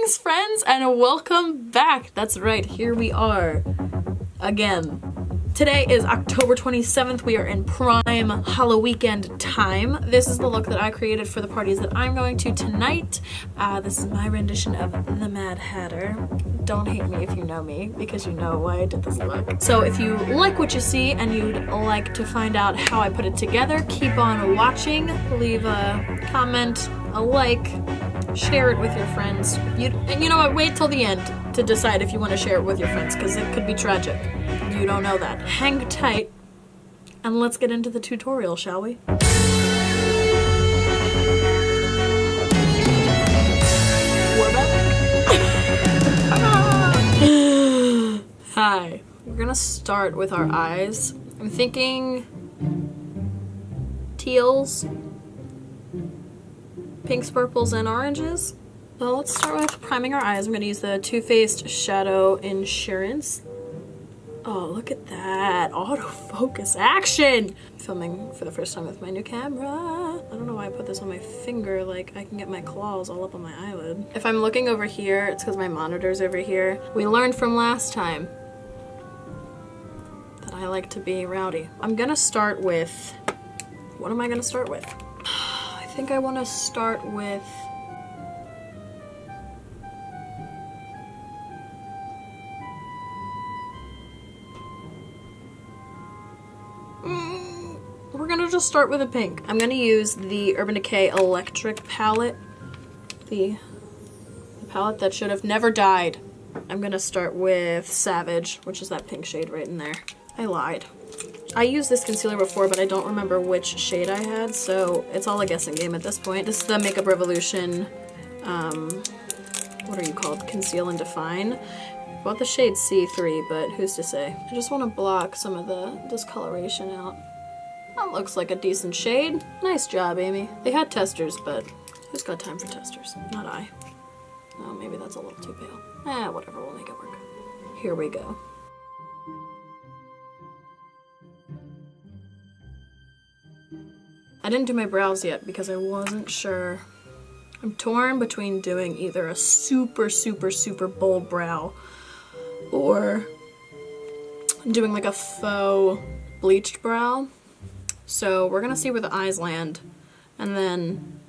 Greetings, friends, and welcome back. That's right, here we are again. Today is October 27th. We are in prime Halloween time. This is the look that I created for the parties that I'm going to tonight. This is my rendition of the Mad Hatter. Don't hate me if you know me, because you know why I did this look. So if you like what you see and you'd like to find out how I put it together, keep on watching. Leave a comment, a like, share it with your friends. And you know what, wait till the end to decide if you want to share it with your friends, because it could be tragic. You don't know that. Hang tight, and let's get into the tutorial, shall we? We're back. Hi. We're gonna start with our eyes. I'm thinking teals, pinks, purples, and oranges. So let's start with priming our eyes. I'm gonna use the Too Faced Shadow Insurance. Oh, look at that. Autofocus action! Filming for the first time with my new camera. I don't know why I put this on my finger, like I can get my claws all up on my eyelid. If I'm looking over here, it's because my monitor's over here. We learned from last time that I like to be rowdy. I'm gonna start with, what am I gonna start with? I think I wanna start with we're gonna just start with a pink. I'm gonna use the Urban Decay Electric palette. The palette that should have never died. I'm gonna start with Savage, which is that pink shade right in there. I lied. I used this concealer before, but I don't remember which shade I had, so it's all a guessing game at this point. This is the Makeup Revolution, what are you called? Conceal and Define. Bought the shade C3, but who's to say? I just want to block some of the discoloration out. That looks like a decent shade. Nice job, Amy. They had testers, but who's got time for testers? Not I. Oh, maybe that's a little too pale. Whatever, we'll make it work. Here we go. I didn't do my brows yet because I wasn't sure. I'm torn between doing either a super, super, super bold brow or doing like a faux bleached brow. So we're gonna see where the eyes land and then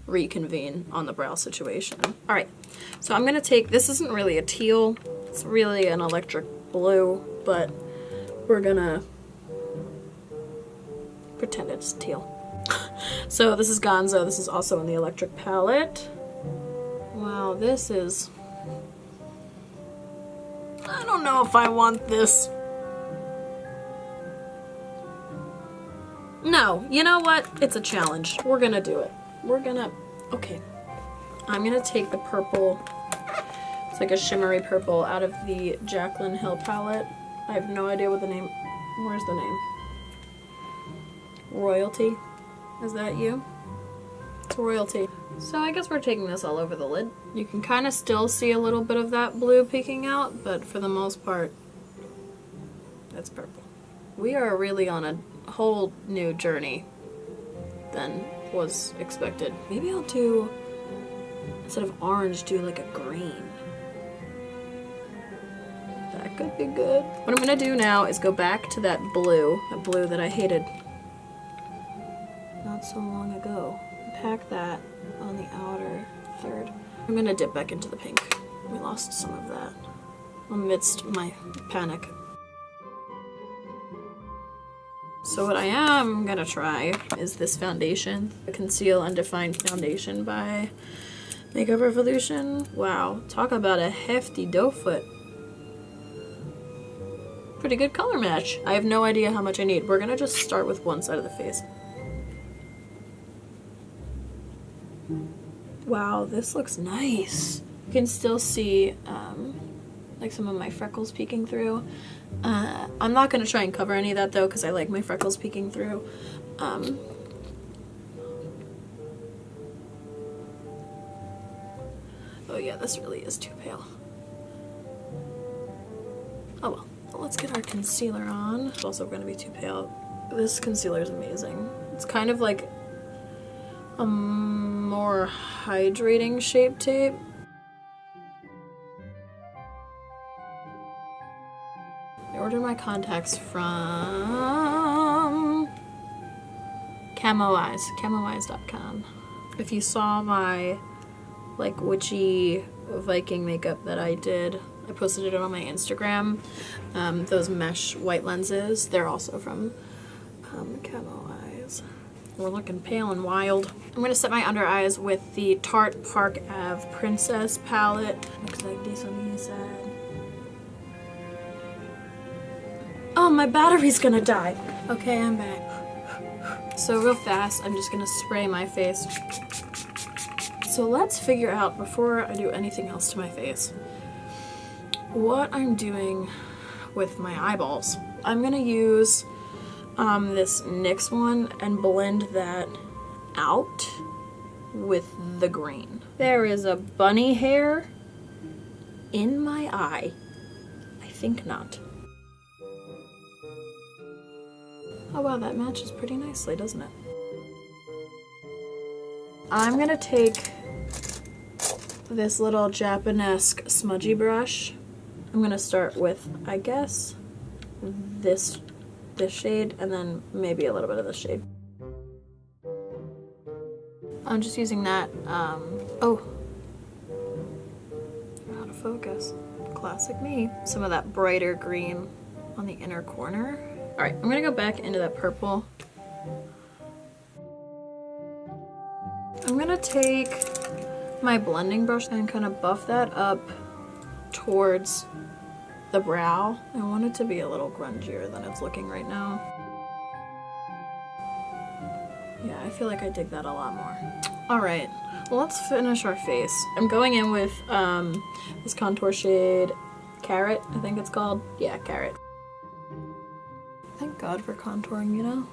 reconvene on the brow situation. All right, so I'm gonna take, this isn't really a teal, it's really an electric blue, but we're gonna pretend it's teal. So this is Gonzo, this is also in the electric palette. Wow, this is, I don't know if I want this. No, you know what? It's a challenge. We're gonna do it. We're gonna, okay. I'm gonna take the purple, it's like a shimmery purple out of the Jacylyn Hill palette. I have no idea what the name, where's the name? Royalty? Is that you? It's Royalty. So I guess we're taking this all over the lid. You can kind of still see a little bit of that blue peeking out, but for the most part, that's purple. We are really on a whole new journey than was expected. Maybe I'll do, instead of orange, do like a green. That could be good. What I'm gonna do now is go back to that blue that I hated not so long ago. Pack that on the outer third. I'm gonna dip back into the pink. We lost some of that amidst my panic. So what I am gonna try is this foundation, the Conceal and Define foundation by Makeup Revolution. Wow, talk about a hefty doe foot. Pretty good color match. I have no idea how much I need. We're gonna just start with one side of the face. Wow, this looks nice. You can still see like some of my freckles peeking through. I'm not gonna try and cover any of that though, because I like my freckles peeking through. Oh yeah, this really is too pale. Oh well, let's get our concealer on. It's also gonna be too pale. This concealer is amazing. It's kind of like a more hydrating Shape Tape. ordered my contacts from Camo Eyes, camoeyes.com. If you saw my like witchy Viking makeup that I did, I posted it on my Instagram. Those mesh white lenses, they're also from Camo Eyes. We're looking pale and wild. I'm gonna set my under eyes with the Tarte Park Ave Princess palette. Looks like this on the inside. Oh, my battery's gonna die. Okay, I'm back. So real fast, I'm just gonna spray my face. So let's figure out, before I do anything else to my face, what I'm doing with my eyeballs. I'm gonna use this NYX one and blend that out with the green. There is a bunny hair in my eye. I think not. Oh wow, that matches pretty nicely, doesn't it? I'm gonna take this little Japanesque smudgy brush. I'm gonna start with, I guess, this shade, and then maybe a little bit of this shade. I'm just using that, oh, out of focus. Classic me. Some of that brighter green on the inner corner. All right, I'm gonna go back into that purple. I'm gonna take my blending brush and kind of buff that up towards the brow. I want it to be a little grungier than it's looking right now. Yeah, I feel like I dig that a lot more. All right, let's finish our face. I'm going in with this contour shade, Carrot, I think it's called. Yeah, Carrot. Thank God for contouring, you know?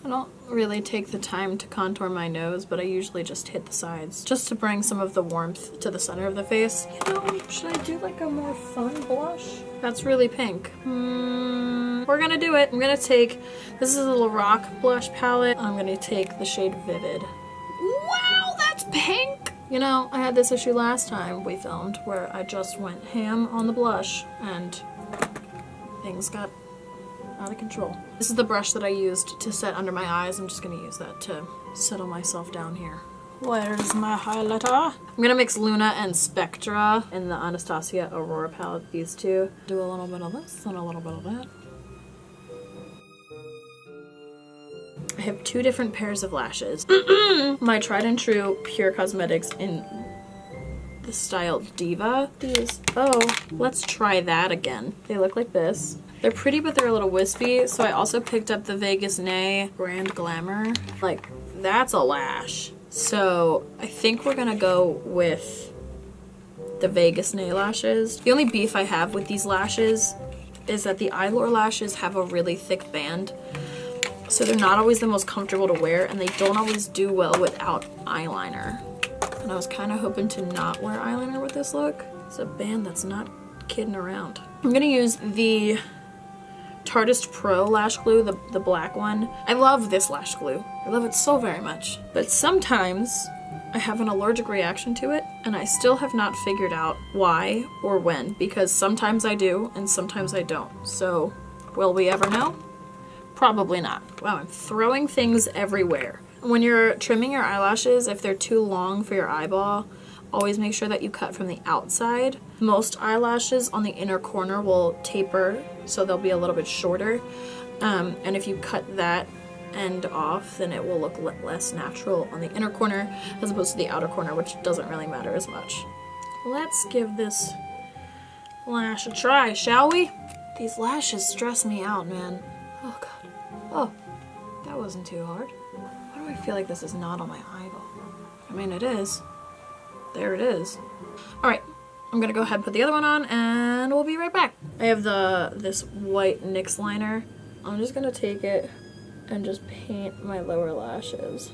I don't really take the time to contour my nose, but I usually just hit the sides just to bring some of the warmth to the center of the face. You know, should I do like a more fun blush? That's really pink. We're gonna do it. I'm gonna take, this is a LORAC blush palette. I'm gonna take the shade Vivid. Wow, that's pink! You know, I had this issue last time we filmed where I just went ham on the blush and things got out of control. This is the brush that I used to set under my eyes. I'm just gonna use that to settle myself down here. Where's my highlighter? I'm gonna mix Luna and Spectra in the Anastasia Aurora palette, these two. Do a little bit of this and a little bit of that. I have two different pairs of lashes. My tried and true Pure Cosmetics in the style Diva. These, oh, let's try that again. They look like this. They're pretty, but they're a little wispy, so I also picked up the Vegas Nay brand Glamour. Like, that's a lash. So I think we're gonna go with the Vegas Nay lashes. The only beef I have with these lashes is that the Eyelure lashes have a really thick band, so they're not always the most comfortable to wear, and they don't always do well without eyeliner. And I was kind of hoping to not wear eyeliner with this look. It's a band that's not kidding around. I'm gonna use the Tarteist Pro lash glue, the black one. I love this lash glue. I love it so very much. But sometimes I have an allergic reaction to it, and I still have not figured out why or when, because sometimes I do and sometimes I don't. So will we ever know? Probably not. Wow, I'm throwing things everywhere. When you're trimming your eyelashes, if they're too long for your eyeball, always make sure that you cut from the outside. Most eyelashes on the inner corner will taper, so they'll be a little bit shorter. And if you cut that end off, then it will look less natural on the inner corner as opposed to the outer corner, which doesn't really matter as much. Let's give this lash a try, shall we? These lashes stress me out, man. Oh God. Oh, that wasn't too hard. Why do I feel like this is not on my eyeball? I mean, it is. There it is. All right, I'm gonna go ahead and put the other one on, and we'll be right back. I have this white NYX liner. I'm just gonna take it and just paint my lower lashes.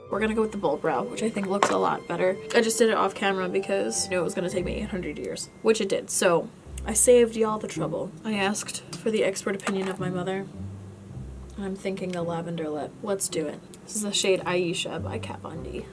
We're gonna go with the bold brow, which I think looks a lot better. I just did it off camera because I knew it was gonna take me 800 years, which it did. So I saved y'all the trouble. I asked for the expert opinion of my mother. I'm thinking the lavender lip. Let's do it. This is the shade Ayesha by Kat Von D.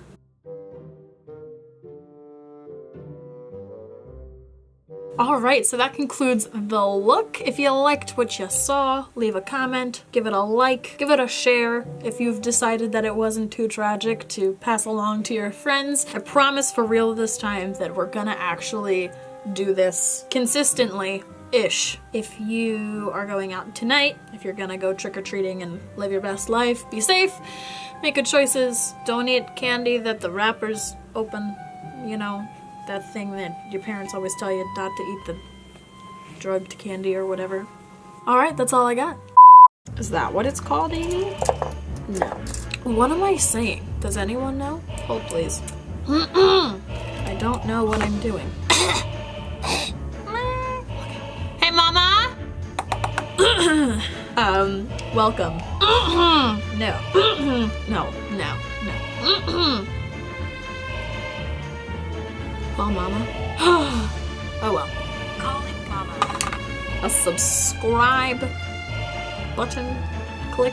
Alright, so that concludes the look. If you liked what you saw, leave a comment, give it a like, give it a share if you've decided that it wasn't too tragic to pass along to your friends. I promise for real this time that we're gonna actually do this consistently-ish. If you are going out tonight, if you're gonna go trick-or-treating and live your best life, be safe, make good choices, don't eat candy that the wrapper's open, you know, that thing that your parents always tell you not to eat, the drugged candy or whatever. Alright, that's all I got. Is that what it's called, Amy? No. What am I saying? Does anyone know? Hold please. I don't know what I'm doing. Hey, Mama! Welcome. No. No, no, no. Well, Mama. Oh well. Calling Mama. A subscribe button click.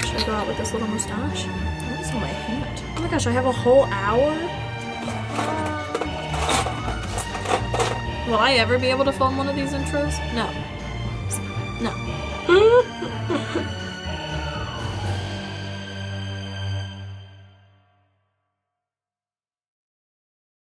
Should I go out with this little mustache? What is on my hand? Oh my gosh, I have a whole hour? Will I ever be able to film one of these intros? No. No.